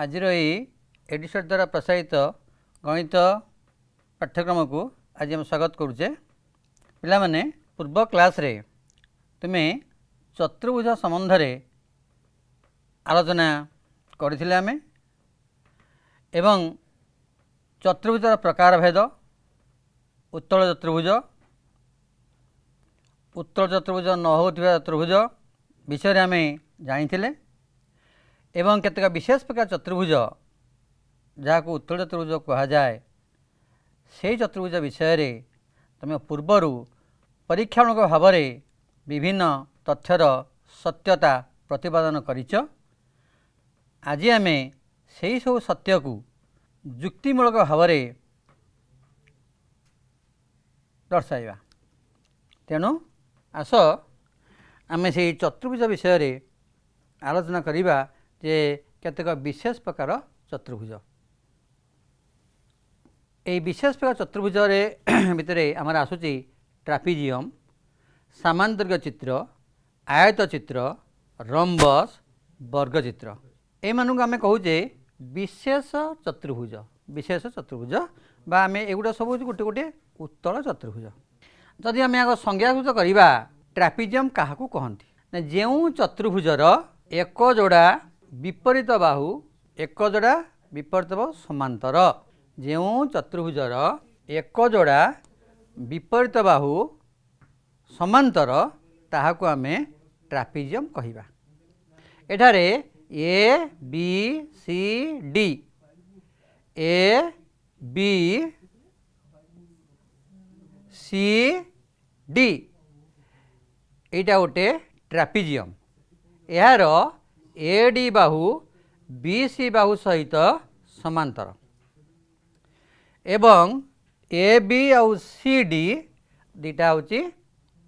आजिर एडिशर द्वारा प्रसारित गणित पाठ्यक्रम को आज हम स्वागत करुचे। पिला माने पूर्व क्लास रे तुम्हें चतुर्भुज संबंध रे आलोचना करथिले आमे एवं चतुर्भुजर प्रकार भेद, उत्तल चतुर्भुज, उत्तल चतुर्भुज न होथिबा चतुर्भुज विषय रे आमे जानिथिले एवं केतक विशेष प्रकार चतुर्भुज जहाँ को उत्तल चतुर्भुज कहा जाए से चतुर्भुज विषय रे तुम पूर्वर परीक्षामूलक भाव में विभिन्न तथ्यर सत्यता प्रतिपादन करिच। आज आम से सब सत्य को जुक्तिमूलक भाव में दर्शाइबा। तेणु आस आम से चतुर्भुज विषय रे आलोचना करिबा जे केतक विशेष प्रकार चतुर्भुज। ये विशेष प्रकार चतुर्भुज भितर आमर आसूची ट्रापिजियम, सामांतरिक चित्र, आयत चित्र, रम्बस, वर्ग चित्र। एमानू आम कहूचे विशेष चतुर्भुज। विशेष चतुर्भुज बा आम एगुड़ा सब गोटे गोटे उत्तल चतुर्भुज। जदि आम आग संज्ञाकृत करवा ट्रापिजियम क्या कहती जो चतुर्भुजर एक जोड़ा विपरीत बाहु, एक जोड़ा विपरीत बाहु समांतर। जो चतुर्भुजर एक जोड़ा विपरीत बाहु समांतर ताहाको आमे ट्रापिजियम कहिबा। एठारे A B C D, A B C D एटा गोटे ट्रापिजियम। यार A D Bahu B C बाहु सहित समांतर एवं ए बी आउ सी डी दीटा हूँ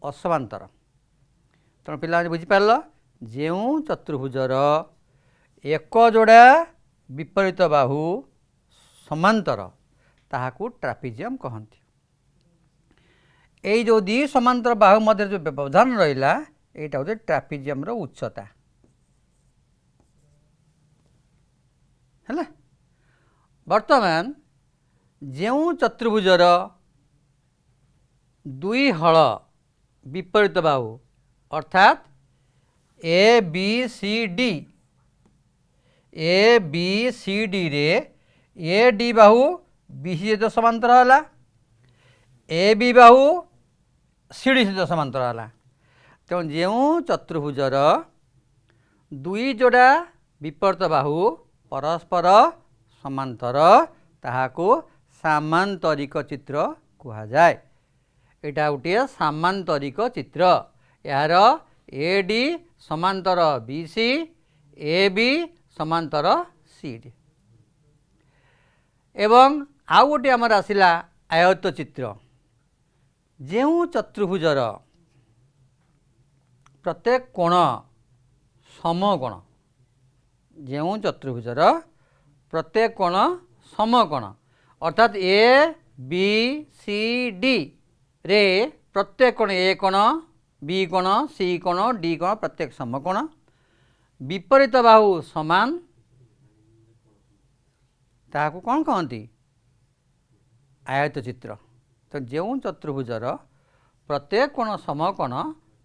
असमांतर। तेणु पिला बुझीपार जो चतुर्भुजर एक जोड़ा विपरीत बाहु समांतर ताहाकू ट्रापिजियम कहती। यही जो दी समांतर बाहु मध्य जो व्यवधान रहा यहाँ हूँ ट्रापिजियम उच्चता है। वर्तमान जो चतुर्भुजर दुई हल विपरीत बाहु अर्थात A B C D, A B C D रे A D Bahu B C सहित समांतर है, A B Bahu C D सहित समांतर है। तेणु जो चतुर्भुजर दुई जोड़ा विपरीत बाहु परस्पर समांतर ताहाको सामांतरिक चित्र कहा जाए। यहाँ गोटे सामांतरिक चित्र। यार ए डी समांतर बी सी, ए बी समांतर सी डी एवं आउ गोटे आमर आसिला आयत चित्र। जो चतुर्भुजर प्रत्येक कोण समकोण, जो चतुर्भुजर प्रत्येक कोण समकोण अर्थात ए बी सी डी रे प्रत्येक कोण ए कोण बी कोण सी कोण डी कोण प्रत्येक समकोण, विपरीत बाहु समान ताहाकू कौन कहती आयत चित्र। तो जो चतुर्भुजर प्रत्येक कोण समकोण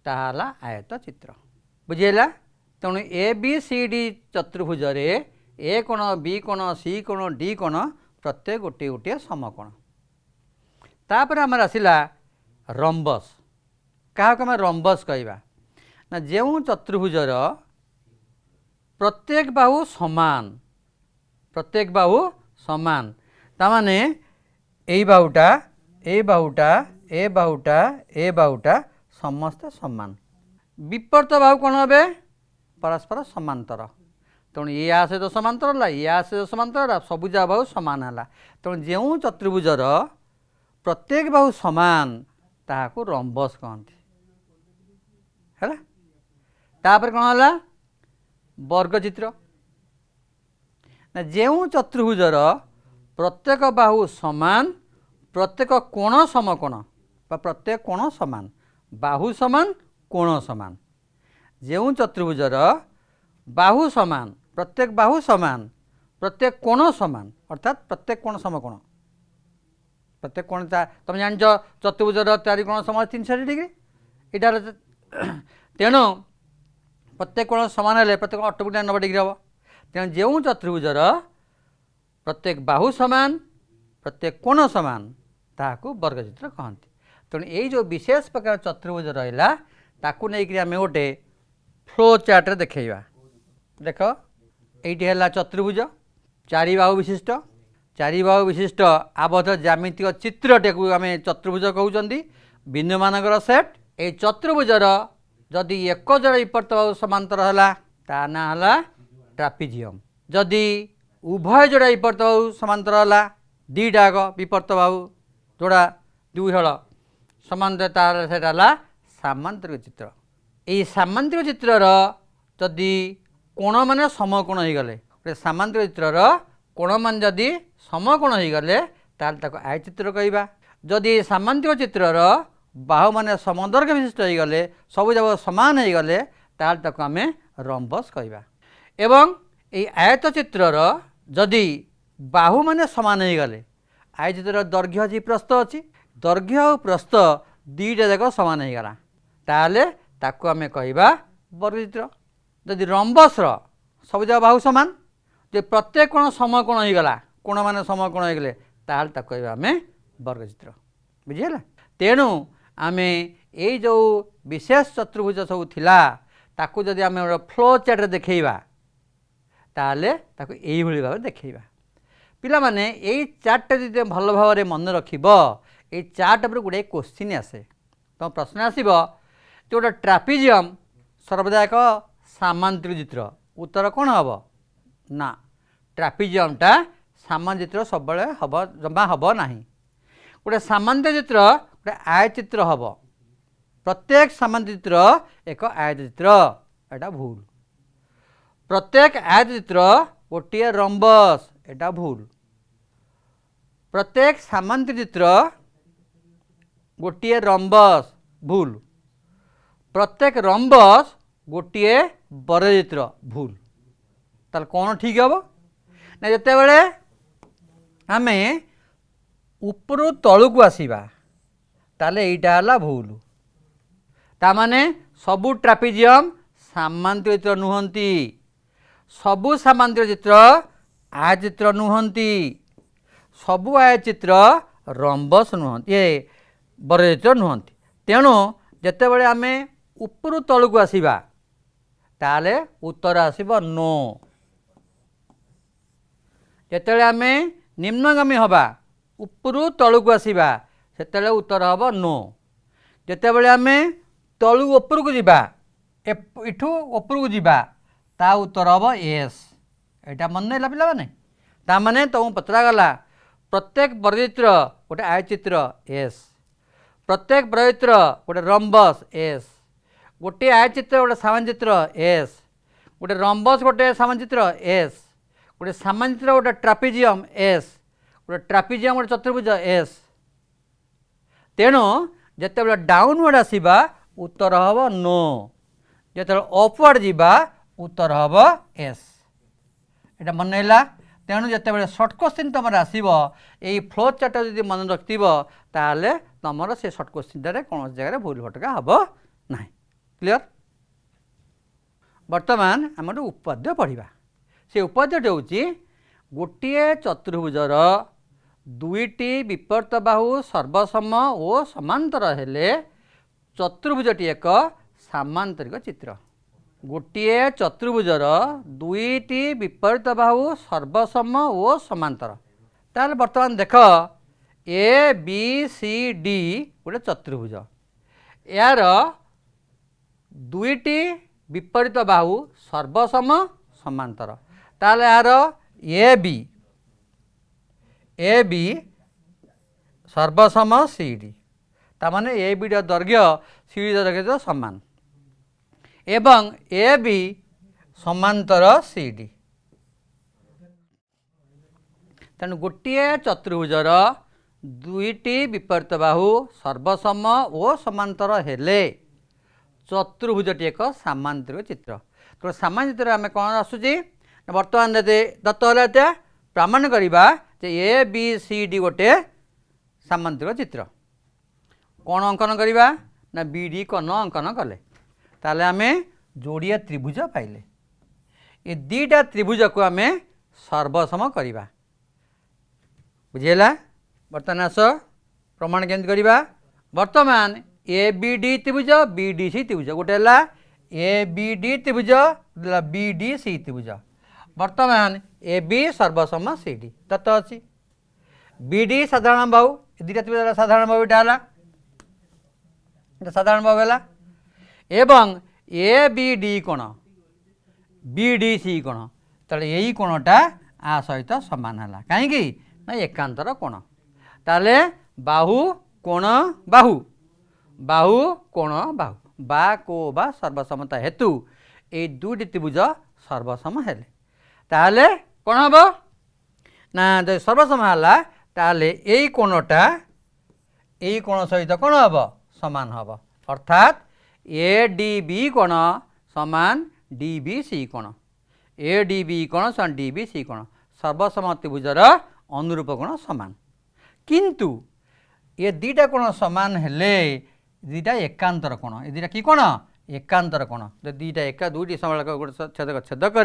ताहा आयत चित्र। बुझेला। तेणु ए बी सी डी चतुर्भुज ए कोण बी कोण सी कोण डी कोण प्रत्येक गोटे गोटे समकोण। तापर आमर आसिला रम्बस। क्या आम रम्बस कहवा ना जो चतुर्भुजर प्रत्येक बाहु समान, प्रत्येक बाहु समान तामाने ए बाहुटा ए बाहुटा ए बाहुटा ए बाहुटा समस्त समान। विपरीत बाहु कौन हे परस्पर समांतर। तेणु ये आ सहित समांतर है, ये आ सहित समांतर है, सबुजा बाहु समान है। तेणु जो चतुर्भुजर प्रत्येक बाहु समान ताहाकू रम्बस कहती है। तापर कौन है वर्ग चित्र ना जो चतुर्भुजर प्रत्येक बाहु समान, प्रत्येक कोण समकोण प्रत्येक कोण समान, बाहु समान कोण समान। जो चतुर्भुजर बाहु समान, प्रत्येक बाहु समान, प्रत्येक कोण समान अर्थात प्रत्येक कोण समकोण प्रत्येक कोण तुम जान चतुर्भुजर चारिकोण समान 360 डिग्री इटार तेणु प्रत्येक कोण समान है प्रत्येक ऑटोमेटिक 90 डिग्री हम तेणु जो चतुर्भुजर प्रत्येक बाहु समान प्रत्येक कोण समान ताकू वर्गचित्र कहते तेणु यही जो विशेष प्रकार चतुर्भुज रहा ताकू नहीं आम गोटे फ्लो चार्ट देखा देख ये है चतुर्भुज चारि बाहु विशिष्ट आबद्ध ज्यामितिक चित्रटे को आम चतुर्भुज कहते बिंदु मानकर सेट ये चतुर्भुजर जदि एक जड़ विपर्त बाहु समांतर है ता ना है ट्रापिजियम जदि उभय जोड़ा विपर्त बाहु समांतर है दीटाक विपर्त बाहु जोड़ा दुई हल समांतर तार से सामांतरिक चित्र यही सामांतरिक चित्रर जदि कोण मान समकोण हो गले सामांतरिक चित्रर कोण मान जदि समकोण हो गले ताको आयचित्र कहवा जदि सामांतरिक चित्रर बाहु माने समदर्घ विशिष्ट हो गले सब जब समान हो गले ताको आम रंबस कहवा एवं ये आयत चित्रर जदि बाहु माने समान हो गले आयचित्र दैर्घ्य अच्छी प्रस्थ अच्छी दैर्घ्य और प्रस्थ दुईटा जाक समान हो गला ताले ताको आम कहवा वर्गचित्र जदि रंबसर सब जगह बाहु समान जो प्रत्येक कोण समकोण हो गला कोण माने समकोण हो गले ताले ताको कहवा आम वर्गचित्र बुझीगला तेणु आम ये जो विशेष चतुर्भुज सब थिला ताकू जदि आम फ्लो चार्ट देखा ताले ताको यही भली भाव देखा पिला माने यही चार्ट जदि भल भाव में मन रखिब ये चार्ट पर गोटे क्वेश्चन आसे तो प्रश्न आसो जो गोटे ट्रापिजियम सर्वदा एक सामांतरिक चित्र उत्तर कौन हम ना ट्रापिजियमटा सामांतरिक चित्र सब हम जमा हम ना गोटे सामांतरिक चित्र गोटे आयचित्र हम प्रत्येक सामांतरिक चित्र एक आयचित्र एटा भूल प्रत्येक आयचित्र गोटे रंबस एटा भूल प्रत्येक सामांतरिक चित्र गोटे रंबस भूल प्रत्येक रंबस गोटे वर्गचित्र भूल ताल कौन ठीक हम ना जिते बड़े आम उपरू तलू आसवा ताले यहीटा है भूल ताने सबू ट्रापिजियम सामांतरिक चित्र नुहति सबू सामांतरिक चित्र आयचित्र नुहति सबू आयचित्र रंबस नुहति ये वर्गचित्र नुहति तेणु जिते बड़े आम उपरू तलू आसवा ताले उत्तर आसब नो जिते आम निम्नगामी हवा उपरू तलू आसवा से उत्तर हम नो जिते बड़े आम तलू उपरक जावा इठू उपरक जावा ता उत्तर हम एस यहाँ मन ना पिला मैंने ताने तुमको पचरागला प्रत्येक वर्गचित्र गोटे आयचित्र एस प्रत्येक वर्गचित्र गोटे रंबस एस गोटे आयचित्र गोटे सामांचित्र एस गोटे रंबस गोटे सामांचित्र एस गोटे सामांचित्र गोटे ट्रापिजियम एस गोटे ट्रापिजियम गोटे चतुर्भुज एस तेणु जिते बड़े डाउनवर्ड आसवा उत्तर हम नो जिते अपवर्ड जावा उत्तर हम एस यहाँ मन है तेणु जिते बड़े सर्ट क्वेश्चन तुम आसो यही फ्लो चार्ट जब मन रखी ताले तुम से सर्ट क्वेश्चन कौन जगह भूल भटका हम ना क्लियर बर्तमान आम गोटे उपाद्य पढ़ा से उपाद्यटी हूँ गोटे चतुर्भुजर दुईटी विपर्त बाहु सर्वसम और समांतर हेले चतुर्भुजटी एक सामांतरिक चित्र गोटे चतुर्भुजर दुईटी विपरीत बाहु सर्वसम और समांतर ताल बर्तमान देख ए बी सी डी गोटे चतुर्भुज यार दुईटी विपरीत बाहु सर्वसम समांतर ताल यार ए बी सर्वसम सी डी ताने ए बी दैर्घ्य सी डी दैर्घ्य समान एवं ए बी समांतर सी डी तेणु गोटे चतुर्भुजर दुईटी विपरीत बाहु सर्वसम और समांतर हेले चतुर्भुजटी एक सामांतरिक चित्र तो सामांतरिक चित्र आम कौन आसूँ बर्तमान दत्त है प्रमाण करवा ए बी सी डी गोटे सामांतरिक चित्र कौन अंकन करवा ना बी डी कर्ण अंकन कले ताले आम जोड़िया त्रिभुज पाइले ये दीटा त्रिभुज को आम सर्वसम करवा बुझेगा बर्तमान आस प्रमाण केमती करवा बर्तमान ए बी डी त्रिभुज बी डी सी त्रिभुज गोटे है ए बी डी त्रिभुज बी डी सी त्रिभुज बर्तमान ए बी सर्वसम सी डी दत्त अच्छी बी डी साधारण बाहु दुटा त्रिभुज साधारण बाहु यहाँ साधारण बाहु है एवं ए बी डी कोण बी डी सी कोण ताले यही कोणटा आ सहित समान है कहीं ना एकांतर कोण ताले बाहु कोण बाहु बाहु कोण बाहु बा को बा सर्वसमता हेतु ये दुईटी त्रिभुज सर्वसम हेले ताले कौन हम ना जो सर्वसम है ताले यही कोणटा यही कोण सहित कौन हम समान हम अर्थात ए डी बी कोण समान डी बी सी कोण ए डी बी कोण समान डी बी सी कोण सर्वसम त्रिभुजर अनुरूप कोण समान किंतु ये दीटा कोण समान हेले दीटा एकांतर कोण ये दीटा कि कोण एकांतर कोण दीटा एका दुईटी समालक छेदक छेदक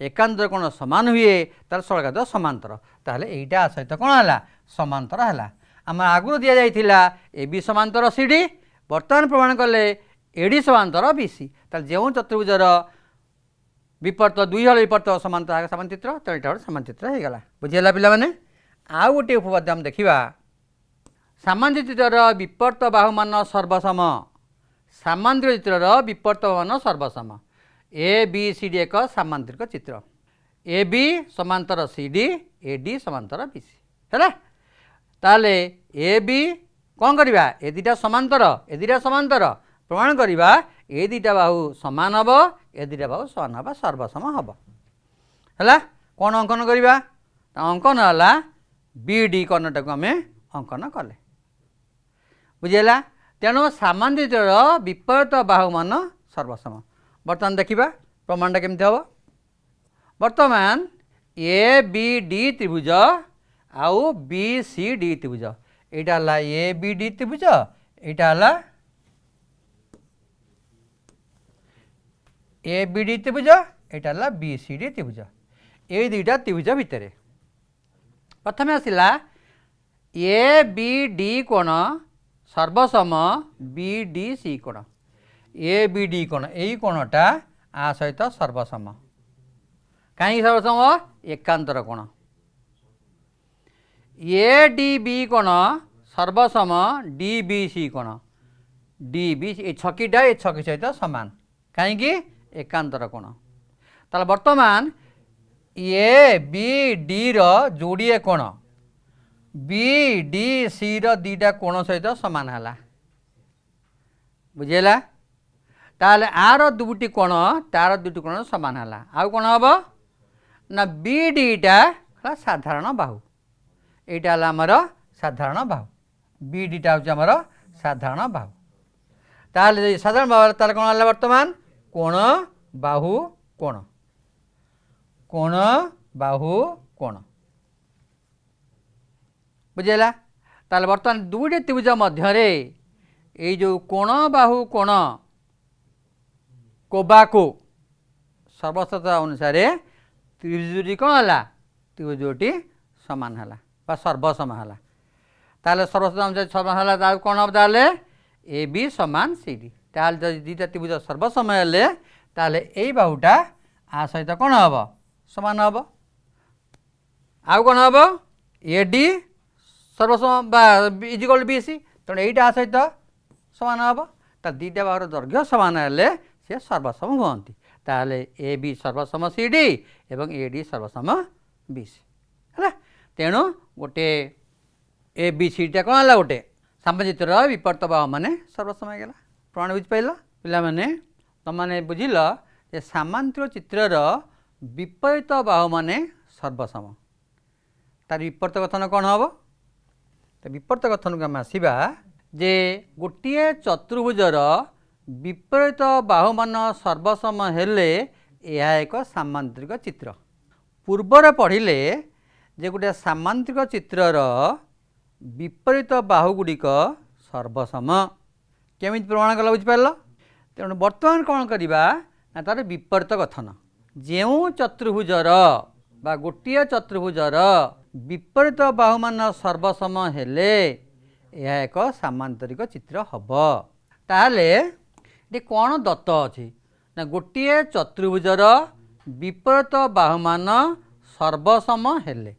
एकांतर कोण समान हुए तार सलगाद समांतर ताहले एटा सहित कोण है समांतर है आम आगु दि जाइथिला ए बी समांतर सी डी बर्तमान प्रमाण कले एडी समांतर बी सी जो चतुर्भुजर विपर्त दुई हल विपर्त समांतर समान चित्र तो यहाँ गोटे समान चित्र हो गला बुझीगला पे आउ गोटे उपपाद्य आम देखा सामांतरिक चित्रर विपर्त बाहुमान सर्वसम सामांतरिक चित्रर विपर्त बाहुमान सर्वसम ए बी सी डी एक सामांतरिक चित्र ए बी समांतर सी डी ए डी समांतर बी सी है ताले ए बी कौन करवा ए दुटा समांतर प्रमाण करवा ए दुटा बाहु समान हम ए दुटा बाहु समान हम सर्वसम हम है कौन अंकन करवा अंकन है बी डी कर्णटा को आम अंकन कले बुझेगा तेणु सामांतरिक विपरीत बाहुमान सर्वसम बर्तमान देखा प्रमाणटा केमती हम बर्तमान ए बी डी त्रिभुज आउ बी सी डी त्रिभुज यहाँ है ए बी डी त्रिभुज यहाँ है ए बी डी त्रिभुज यहाँ है बी सी डी त्रिभुज ये दुईटा त्रिभुज भितर प्रथम आसला ए बी डी कोण सर्वसम बी डी सी कोण ए बी डी कोण यही कोणटा आ सहित सर्वसम कहीं सर्वसम एकांतर कोण ए डी बी कोण सर्वसम डी बी सी कोण डी बी ये छकीटा ये छकी सहित समान कहीं एकांतर कोण ताले वर्तमान ए बी डी रो जोड़िए कोण बी डी सी रो दीटा कोण सहित समान है बुझेगा ताले आर दुटी कोण तार दुटी कोण समान है आउ कौन हम ना बी डीटा साधारण बाहु यहाँ है आमर साधारण बाहु बी डीटा हूँ आमर साधारण बाहु ताले साधारण बाहु ताले कौन है वर्तमान कोण बाहु कोण कोण बाहु कोण बुझेगा ताले बर्तमान दुईटी त्रिभुज मध्य ये जो कोण बाहु कोण कोबाको सर्वशत अनुसार त्रिभुजटी कौन है त्रिभुजटी समान है सर्वसम है ताले सर्वशत अनुसार समान है कौन हम ताले ए बी समान सी डी ताले दुईटा त्रिभुज सर्वसम हेले ताले यही बाहुटा आ सहित कौन हम समान हम आउ कौन हम ए डी सर्वसम इजिकल बी सी तेणु यहीटा आ सहित समान हम ता दुईटा बाहुर दैर्घ्य समान हेले सी सर्वसम हुंती ताले ए बी सर्वसम सी डी एवं ए डी सर्वसम बी सी है तेणु गोटे ए बी सी टा कौन है गोटे सामाजित्र विपर्त बाहु मैंने सर्वसम हो गला प्रमाण बुझिपाल पे तुमने बुझिल जे सामांतरिक चित्रर विपरीत बाहु माने सर्वसम तार विपरीत कथन कौन हम तो विपरीत कथन को आम आसवा जे गोटे चतुर्भुजर विपरीत बाहुमान सर्वसम हेले यह एक सामांतरिक चित्र पूर्वर पढ़िले जे गोटे सामांतिक चित्रर विपरीत बाहुगुड़िक सर्वसम केमी प्रमाण कला बुझिपार। तेणु बर्तमान कौन करवा ना तार विपरीत कथन जो चतुर्भुजर बा गोटे चतुर्भुजर विपरीत बाहुमान सर्वसम हेले यह एक सामांतरिक चित्र हम। ताहले ये कौन दत्त अच्छी ना गोटे चतुर्भुजर विपरीत बाहुमान सर्वसम हेले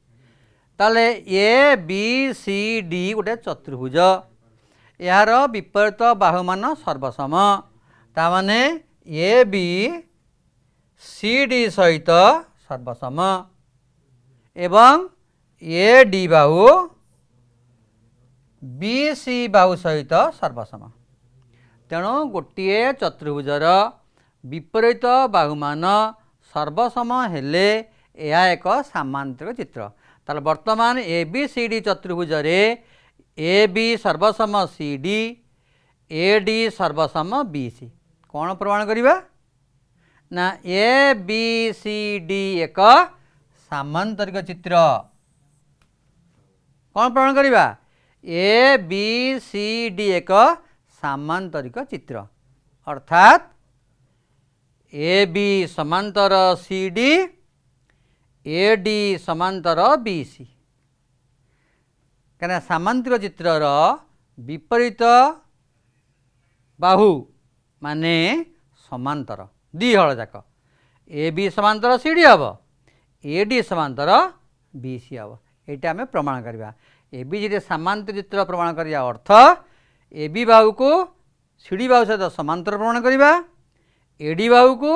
ताले ए बी सी डी गोटे चतुर्भुज यार विपरीत बाहुमान सर्वसम ताने ए बी सी डी सहित सर्वसम एवं A D Bahu B C बाहु सहित सर्वसम। तेणु गोटे चतुर्भुजर विपरीत बाहुमान सर्वसम हेले यह एक सामांतरिक चित्र। ताले वर्तमान ए बी सी डी चतुर्भुज ए बी सर्वसम सी डी ए डी सर्वसम बी सी कौन प्रमाण करवा ना ए बी सी डी एक सामांतरिक चित्र। कौन प्रमाण करवा ए बी सी डी एक सामांतरिक चित्र अर्थात ए बी समांतर सी डी ए डी समांतर बी सी क्या सामांतिक चित्रर विपरीत बाहु माने समांतर दी हल जाक ए बी समांतर सी डी हम ए डी समांतर बी सी हम यहाँ आम प्रमाण करवा। ए बी जी सामांतर चित्र प्रमाण करवा अर्थ ए बी बाहु को सी डी बाहु सहित समांतर प्रमाण करवा ए डी बाहु को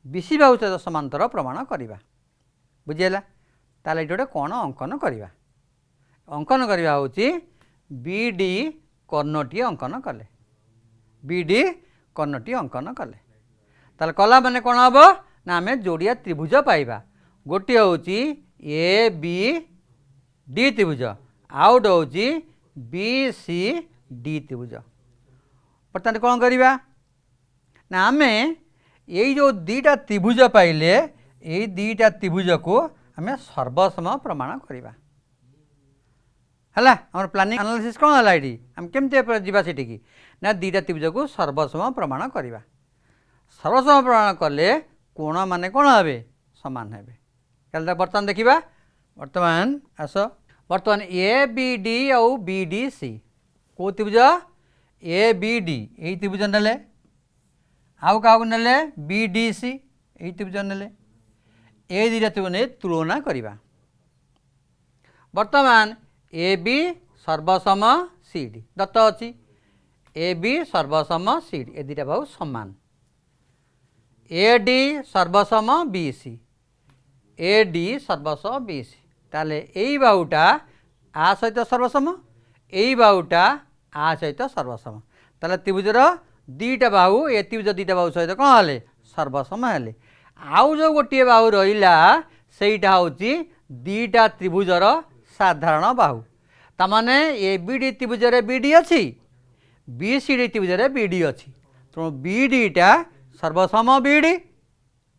बी सी बाहु सहित समांतर प्रमाण करवा। बुझीगला ताले ये गोटे कौन अंकन करवा अंकन करवा हूँ बी डी कर्णटी अंकन कले बी डी कर्णटी अंकन कले ताले कला माने कौन हम ना आम जोड़िया त्रिभुज पाइबा गोटे हूँ ए बी डी त्रिभुज आउ गोटे हूँ बी सी डी त्रिभुज। बर्तमान कौन करवा ना आम यही जो दीटा त्रिभुज पाइले यही दीटा त्रिभुज को आम सर्वसम प्रमाण करवा है। आम प्लानिंग एनालिसिस कौन है ये आम केमती जावा सेठी ना दीटा त्रिभुज को सर्वसम प्रमाण करवा। सर्वसम प्रमाण कले कोण माने कौन हे समान हे। बर्तमान देखा बर्तमान आस बर्तमान ए बी डी आउ बी डी सी कौ त्रिभुज ए बी डी यही त्रिभुज ने आउ क्या ने बी डी सी यही त्रिभुज ने ए दुटा त्रिभुज ने तुलना करवा। वर्तमान ए बी सर्वसम सी डी दत्त अच्छी ए बी सर्वसम सी डी ए दुटा बाहु समान ए डी सर्वसम बी सी ए डी सर्वसम बी सी ताले यही बाहुटा आ सहित सर्वसम यही बाहुटा आ सहित सर्वसम ताले त्रिभुजर दीटा बाहु ए त्रिभुज दीटा बाहु सहित कौन हेले सर्वसम हेले। आउ जो गोटे बाहु रहा सेटा हूँ दीटा त्रिभुजर साधारण बाहु ताने ए बी डी त्रिभुजर बी डी अच्छी बी सी डी त्रिभुजर बी डी अच्छी तेणु बी डीटा सर्वसम बी डी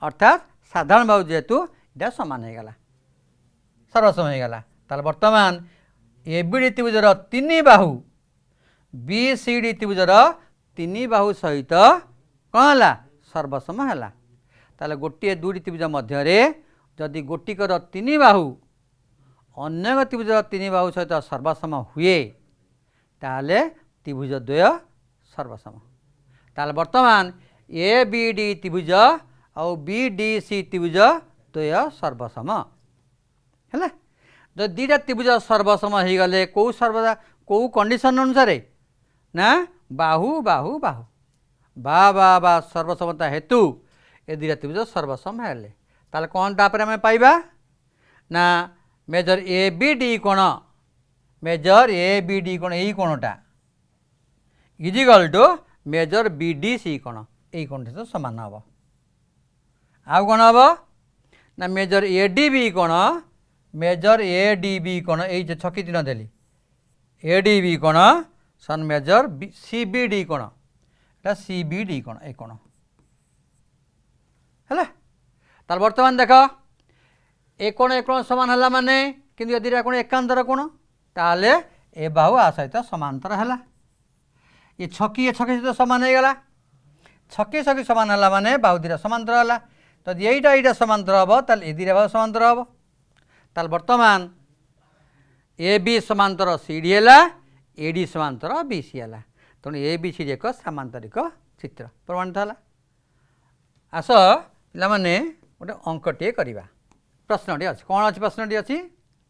अर्थात साधारण बाहु जेहेतु यहाँ सामान हो गला सर्वसम हो गला। ताल वर्तमान ए बी डी त्रिभुजर तीन बाहु बी सी डी त्रिभुजर तीन बाहु सहित कौन है सर्वसम है। ताले गोटे दुईटी त्रिभुज मध्य जदि गोटिकर तीन बाहु अन्य त्रिभुज तीन बाहु सहित सर्वसम हुए ताले त्रिभुज द्वय सर्वसम। ताले वर्तमान ए बी डी त्रिभुज आउ बी डी सी त्रिभुज द्वय सर्वसम है। जो दीटा त्रिभुज सर्वसम हो गले कौ सर्वदा कौ कंडीशन अनुसार ना बाहु बाहु बाहु बा बा बा सर्वसमता हेतु ए दुटा त्रिभुज सर्वसम हेले ताले कौन तापर आम पाइबा ना मेजर ए बी डी कोण मेजर ए बी डी कोण यही कोणटा is equal to measure B D C कोण यही कोण सहित सामान हम। आउ कौन हम ना मेजर ए डी बी कोण मेजर ए डी बी कोण ये छकी तीन देली ए डी बी कोण सन मेजर सी बी डी कोण एटा सी बी डी कोण ए कोण है। ताल वर्तमान देख ए कोण समान है माने किंतु यदि कोण एकांतर कोण ताले ए बाहु आ सहित समांतर है ये छकी सहित सामान हो गला छकी छकी सामान है माने बाहु दुटा समांतर है तो यहीटा यहाँ समांतर हम ताल ए दुटा बाहु समांतर हम ताल बर्तमान ए बी समांतर सी डी है ए डी समांतर बी सी है तेणु ए बी सी डी एक सामांतरिक चित्र प्रमाणित है आस पे गोटे अंकटे करवा प्रश्नटी अच्छे कौन अच्छी प्रश्नटी अच्छी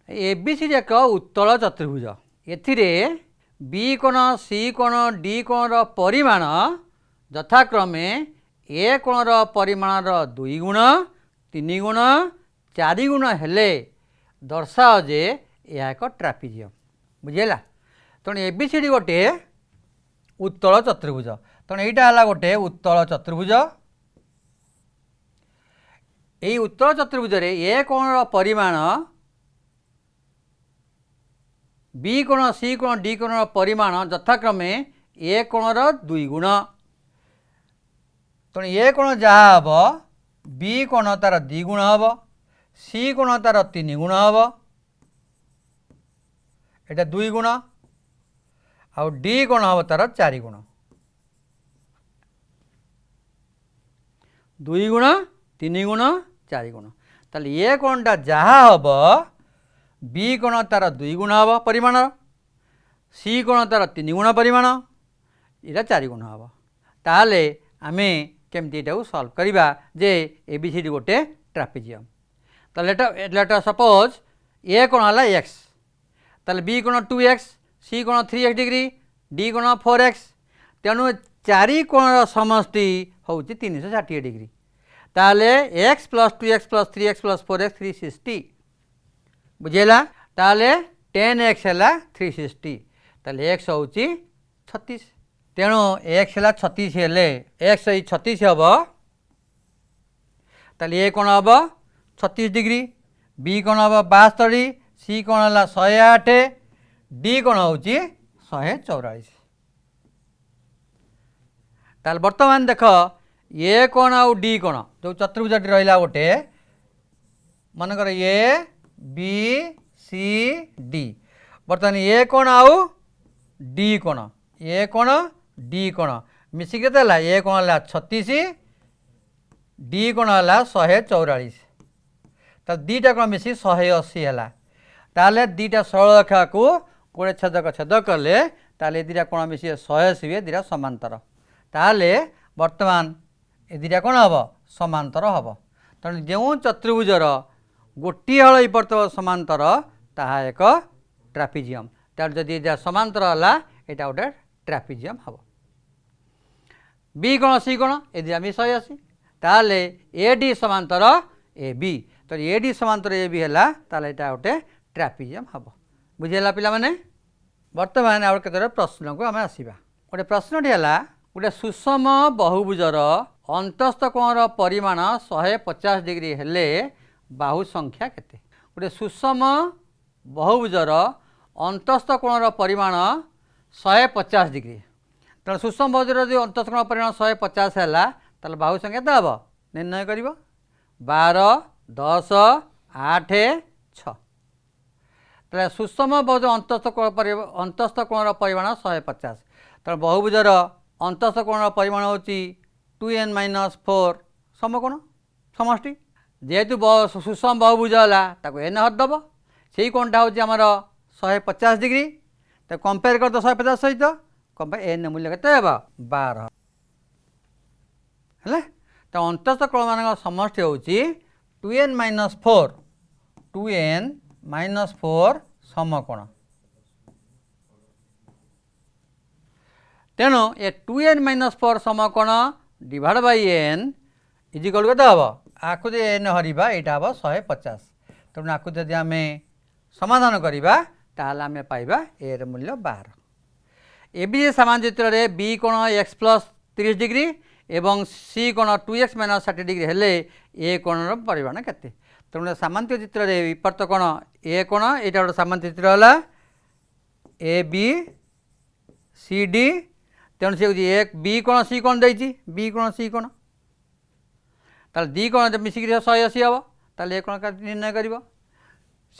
ए बी सी डी एक उत्तल चतुर्भुज एथिरे बी कोण सी कोण डी कोण परिमाण यथाक्रमे ए कोणर परिमाणर 2 गुण 3 गुण 4 गुण हेले दर्शाओ जे यह एक ट्रापिजियम बुझेगा तेणु ए बी सी डी गोटे उत्तल चतुर्भुज तेणु यहाँ है गोटे उत्तल चतुर्भुज यही उत्तल चतुर्भुज ए कोणर परिमाण बी कोण सी कोण डी कोणर परिमाण यथाक्रमे ए कोणर 2 गुण तेणु ए कोण जहाँ हम बी कोण तार 2 गुण हम सी कोण तार 3 गुण हम एटा 2 गुण आउ डी कोण हम तार 4 गुण 2 गुण 3 गुण 4 गुण ताले ए कोणटा जहाँ हम बी कोण तार 2 गुण हम परिमाण सी कोण तार 3 गुण परिमाण इटा 4 गुण हम ताले आमे केमती एटा सॉल्व करिबा जे ए बी सी डी गोटे ट्रापेजियम ताले लेट सपोज ए कोण हला एक्स ताले बी कोण 2x सी कोण 3x डिग्री डी कोण 4x तेणु 4 कोणर समष्टि होउची 360 डिग्री ताले x plus 2x plus 3x plus 4x 360 बुझेला ताले 10x है 360 ताले x होउची 36 तेणु x है 36 हेले x 36 हम ताले ए कोण हम 36 डिग्री बी कोण हम 72 सी कोण है 108 डी कोण होउची 144 ताल बर्तमान देख ए कोण आउ डी कोण जो चतुर्भुजटी रहा गोटे मनकर ए बी सी डी बर्तमान ए कोण आउ डी कोण ए कोण डी कोण मिसिक ए कोण है 36 डी कोण है 144 तो दीटा कोण मिसी 180 है ताले दीटा सरल रेखा को गोटे छेदक छेद कले ताले दीटा कोण मिसी 180 भी दीटा समांतर ताले वर्तमान ए दीटा कोण हम समांतर हम तेणु जो चतुर्भुजर गोटे हल पड़ता समांतर ताहा एक ट्रापिजियम तार जदि समांतर है यहाँ गोटे ट्रापिजियम हम बी कोण सी कोण ए दिटा मी 180 ताले ए डी समांतर ए बी तो ए डी समांतर ए बी है ताले यहाँ गोटे ट्रापिजियम हम बुझेगा पिला माने वर्तमान आउ केते प्रश्न को आम आसवा गोटे प्रश्नटी है गोटे सुषम बहुभुजर अंतस्थ कोणर परिमाण 150 डिग्री हेले बाहु संख्या केते गोटे सुषम बहुभुजर अंतस्थ कोणर परिमाण 150 डिग्री तेणु सुषम बहुभुजर जो अंतस्थ कोण परिमाण 150 है ताल बाहु संख्या केते हम निर्णय कर 12 10 8 6 ताले सुषम बहुभुज अंतस्थ कोणर परिमाण 150 तेणु बहुभुजर अंतस्थ कोणर परिमाण होची 2n - 4 समकोण समष्टि जेहेतु सुषम बहुभुज है ताको एन हरदब से कोणटा हूँ आमर 150 डिग्री तो कंपेयर कर 150 सहित कंपेयर एन मूल्य केते 12 है तो अंतस्थ कोण मान समष्टि हूँ 2n - 4 2n - 4 समकोण तेणु ये 2n - 4 समकोण डिवाइड बाय n इजिकल के हम आपको जो एन हरवा यहाँ हम 150 तेणु आपको जब आम समाधान करवा ताल आम पाइबा ए मूल्य 12 ए बी सामान चित्र में बी कोण x प्लस 30 डिग्री एवं सी कोण 2x - 60 डिग्री हेले ए कोणर परिमाण केते तेणु सामान्य चित्र में विपर्त कोण ए कोण यहाँ गोटे सामान्य चित्र है ए बी सी डी तेणु से एक बी कोण सी कोण देती बी कोण सी कोण ताल डी कोण मिसिक 180 हम ताले ये कोण निर्णय करिवो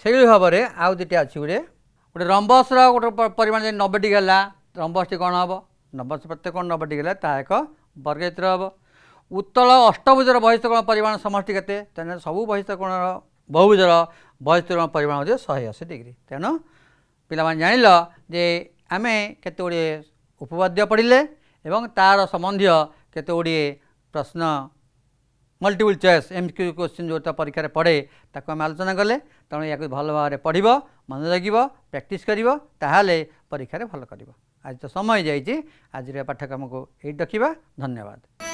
सेही भाव में आउ दुटा अच्छी गोटे गोटे रंबसर गोटे परिमाण 90 डिग्री है रंबस टी कौन हम रंबस प्रत्येक कोण 90 डिग्री है ता एक वर्गचित्र हम उत्तल अष्टभुजर बहिष्ठ कोण परिमाण समष्टि केते तेना सबु बहिष्ठ कोण बहुभुजर बहिष्ठ कोण परिमाण होजे 180 डिग्री तेणु पिला माने जानिल जे आमे केते गुड़े उपपाद्य पढ़िले एवं तार संबंधी केते गुड़े प्रश्न मल्टीपल चॉइस एमसीक्यू क्वेश्चन जो परीक्षा रे पड़े ताको आम आलोचना कले तेणु या भल भाव में पढ़ मन लगे प्रैक्टिस कर परीक्षा भल कर आज तो समय जाइए आज पाठ्यक्रम को ये रखा धन्यवाद।